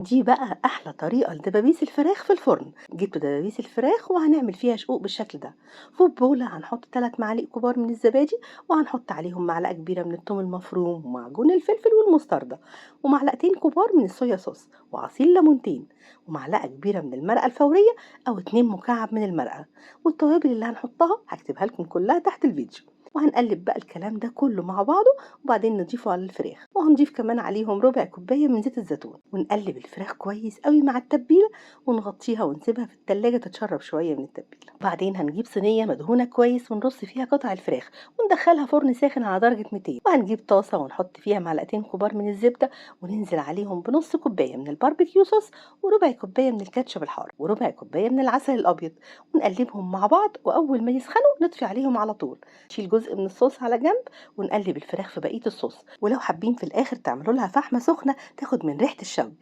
دي بقى أحلى طريقة لدبابيس الفراخ في الفرن. جبت دبابيس الفراخ وهنعمل فيها شقوق بالشكل ده. في بولة هنحط 3 معالق كبار من الزبادي، وهنحط عليهم معلقة كبيرة من الثوم المفروم ومعجون الفلفل والمستردة، ومعلقتين كبار من الصويا صوص وعصير ليمونتين، ومعلقة كبيرة من المرقة الفورية أو 2 مكعب من المرقة. والتوابل اللي هنحطها هكتبها لكم كلها تحت الفيديو. وهنقلب بقى الكلام ده كله مع بعضه، وبعدين نضيفه على الفراخ، وهنضيف كمان عليهم ربع كوباية من زيت الزيتون، ونقلب الفراخ كويس قوي مع التتبيلة، ونغطيها ونسيبها في التلاجة تتشرب شوية من التتبيلة. بعدين هنجيب صينية مدهونة كويس ونرص فيها قطع الفراخ، وندخلها فرن ساخن على درجة 200. وهنجيب طاسة ونحط فيها معلقتين كبار من الزبدة، وننزل عليهم بنص كوباية من الباربيكيو صوص، وربع كوباية من الكاتشب الحار، وربع كوباية من العسل الأبيض، ونقلبهم مع بعض. وأول ما يسخنوا نطفي عليهم على طول، نشيل جزء من الصوص على جنب، ونقلب الفراخ في بقية الصوص. ولو حابين في الآخر تعملوا لها فحمة سخنة تاخد من ريحة الشوي،